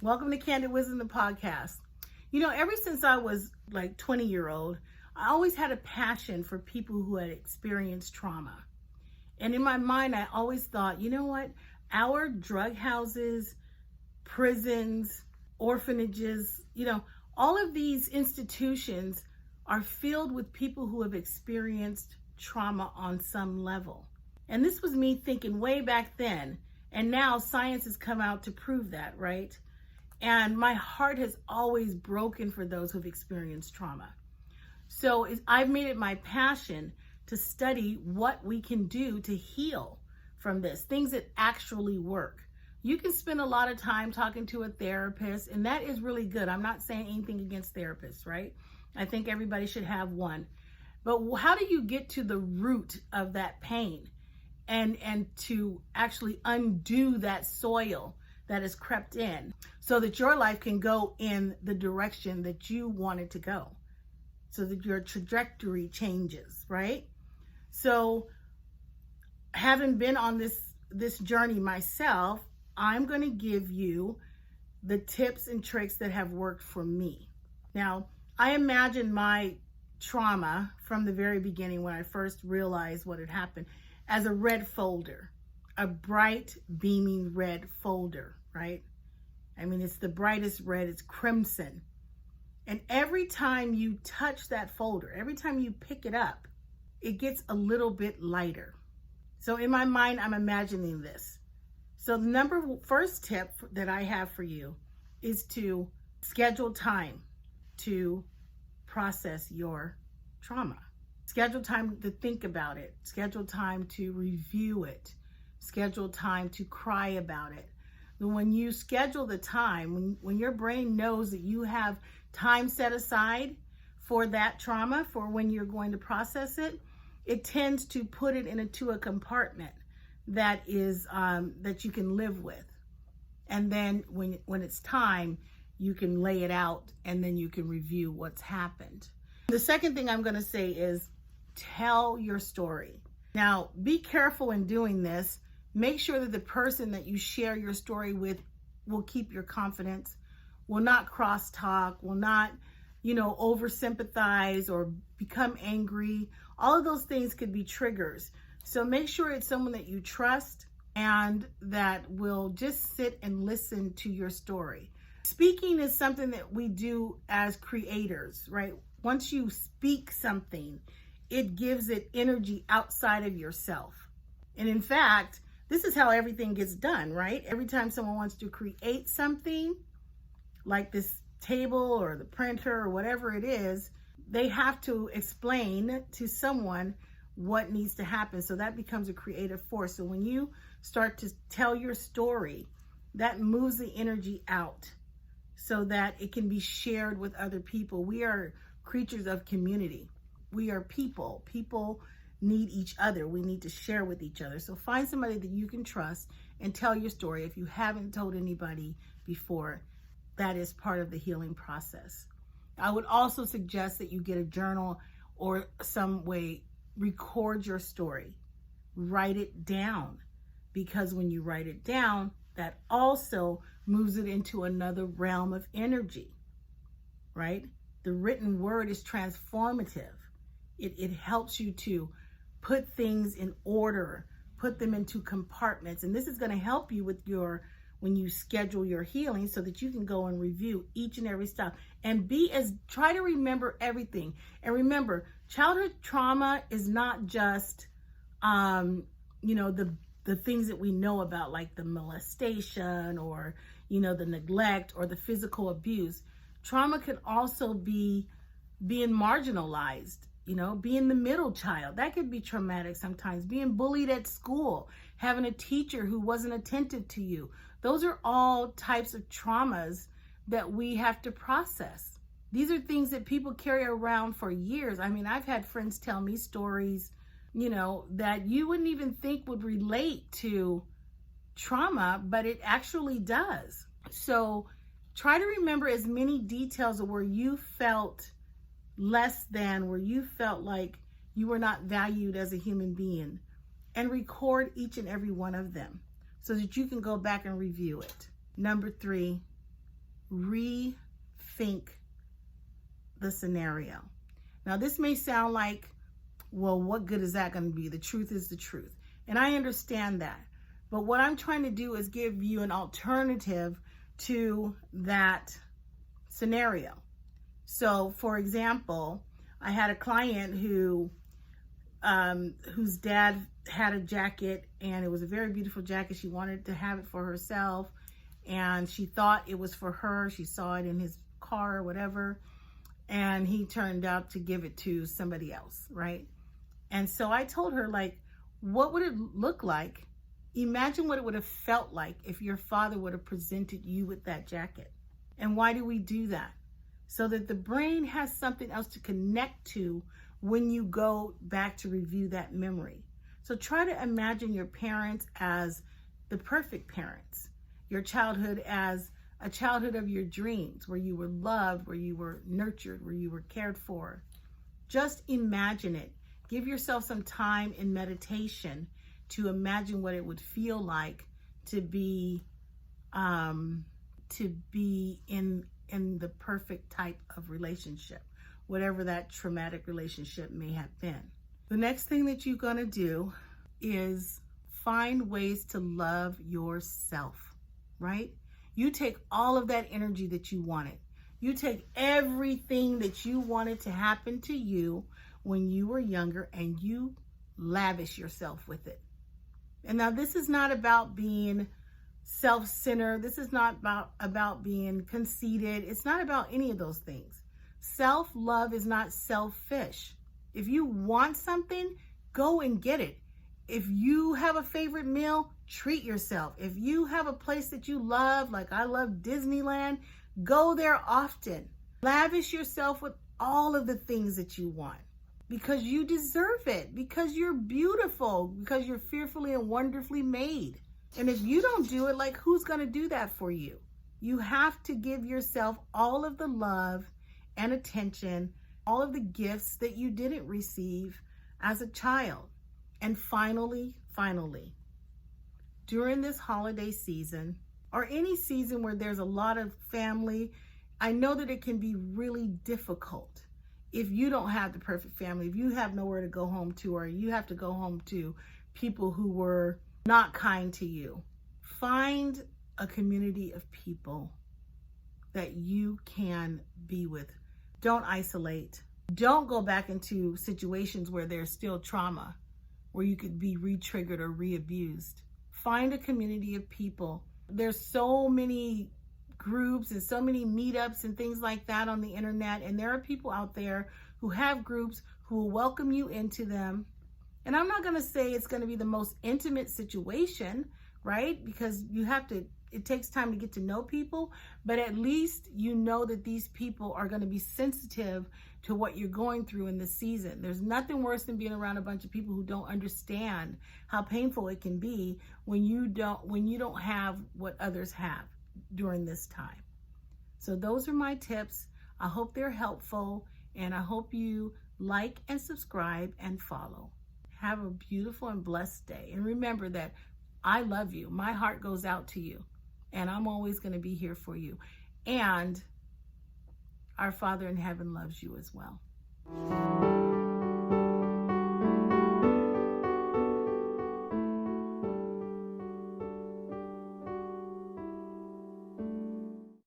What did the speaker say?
Welcome to Candid Wisdom, the podcast. Ever since I was like 20-year-old, I always had a passion for people who had experienced trauma. And in my mind, I always thought, you know what? Our drug houses, prisons, orphanages, all of these institutions are filled with people who have experienced trauma on some level. And this was me thinking way back then. And now science has come out to prove that, right? And my heart has always broken for those who've experienced trauma. So I've made it my passion to study what we can do to heal from this, things that actually work. You can spend a lot of time talking to a therapist, and that is really good. I'm not saying anything against therapists, right? I think everybody should have one. But how do you get to the root of that pain and to actually undo that soil that has crept in so that your life can go in the direction that you want it to go, so that your trajectory changes, right? So having been on this journey myself, I'm going to give you the tips and tricks that have worked for me. Now, I imagine my trauma from the very beginning when I first realized what had happened as a red folder. A bright, beaming red folder, right? I mean, it's the brightest red, it's crimson. And every time you touch that folder, every time you pick it up, it gets a little bit lighter. So in my mind, I'm imagining this. So the first tip that I have for you is to schedule time to process your trauma. Schedule time to think about it. Schedule time to review it. Schedule time to cry about it. When you schedule the time, when your brain knows that you have time set aside for that trauma, for when you're going to process it, it tends to put it into a compartment that is that you can live with. And then when it's time, you can lay it out and then you can review what's happened. The second thing I'm going to say is tell your story. Now, be careful in doing this. Make sure that the person that you share your story with will keep your confidence, will not cross-talk, will not, over-sympathize or become angry. All of those things could be triggers. So make sure it's someone that you trust and that will just sit and listen to your story. Speaking is something that we do as creators, right? Once you speak something, it gives it energy outside of yourself. And in fact, this is how everything gets done, right? Every time someone wants to create something like this table or the printer or whatever it is, they have to explain to someone what needs to happen. So that becomes a creative force. So when you start to tell your story, that moves the energy out so that it can be shared with other people. We are creatures of community. We are people. People need each other. We need to share with each other. So find somebody that you can trust and tell your story. If you haven't told anybody before, that is part of the healing process. I would also suggest that you get a journal or some way, record your story. Write it down, because when you write it down, that also moves it into another realm of energy, right? The written word is transformative. It helps you to put things in order, put them into compartments. And this is going to help you with when you schedule your healing so that you can go and review each and every step and try to remember everything. And remember, childhood trauma is not just, the things that we know about, like the molestation or, the neglect or the physical abuse. Trauma can also be being marginalized. Being the middle child, that could be traumatic sometimes. Being bullied at school, having a teacher who wasn't attentive to you. Those are all types of traumas that we have to process. These are things that people carry around for years. I mean, I've had friends tell me stories, that you wouldn't even think would relate to trauma, but it actually does. So try to remember as many details of where you felt less than, where you felt like you were not valued as a human being, and record each and every one of them so that you can go back and review it. Number 3, rethink the scenario. Now, this may sound like, well, what good is that going to be? The truth is the truth. And I understand that. But what I'm trying to do is give you an alternative to that scenario. So, for example, I had a client whose dad had a jacket, and it was a very beautiful jacket. She wanted to have it for herself, and she thought it was for her. She saw it in his car or whatever, and he turned out to give it to somebody else, right? And so I told her, like, what would it look like? Imagine what it would have felt like if your father would have presented you with that jacket. And why do we do that? So that the brain has something else to connect to when you go back to review that memory. So try to imagine your parents as the perfect parents, your childhood as a childhood of your dreams, where you were loved, where you were nurtured, where you were cared for. Just imagine it. Give yourself some time in meditation to imagine what it would feel like to be in the perfect type of relationship, whatever that traumatic relationship may have been. The next thing that you're going to do is find ways to love yourself, right? You take all of that energy that you wanted. You take everything that you wanted to happen to you when you were younger, and you lavish yourself with it. And now this is not about being self-centered. This is not about being conceited. It's not about any of those things. Self-love is not selfish. If you want something, go and get it. If you have a favorite meal, treat yourself. If you have a place that you love, like I love Disneyland, go there often. Lavish yourself with all of the things that you want, because you deserve it, because you're beautiful, because you're fearfully and wonderfully made. And if you don't do it, like, who's going to do that for you? You have to give yourself all of the love and attention, all of the gifts that you didn't receive as a child. And finally, during this holiday season, or any season where there's a lot of family, I know that it can be really difficult if you don't have the perfect family, if you have nowhere to go home to, or you have to go home to people who were not kind to you. Find a community of people that you can be with. Don't isolate. Don't go back into situations where there's still trauma, where you could be re-triggered or re-abused. Find a community of people. There's so many groups and so many meetups and things like that on the internet, and there are people out there who have groups who will welcome you into them. And I'm not going to say it's going to be the most intimate situation, right? Because it takes time to get to know people, but at least you know that these people are going to be sensitive to what you're going through in this season. There's nothing worse than being around a bunch of people who don't understand how painful it can be when you don't have what others have during this time. So those are my tips. I hope they're helpful, and I hope you like and subscribe and follow. Have a beautiful and blessed day. And remember that I love you. My heart goes out to you, and I'm always going to be here for you. And our Father in heaven loves you as well.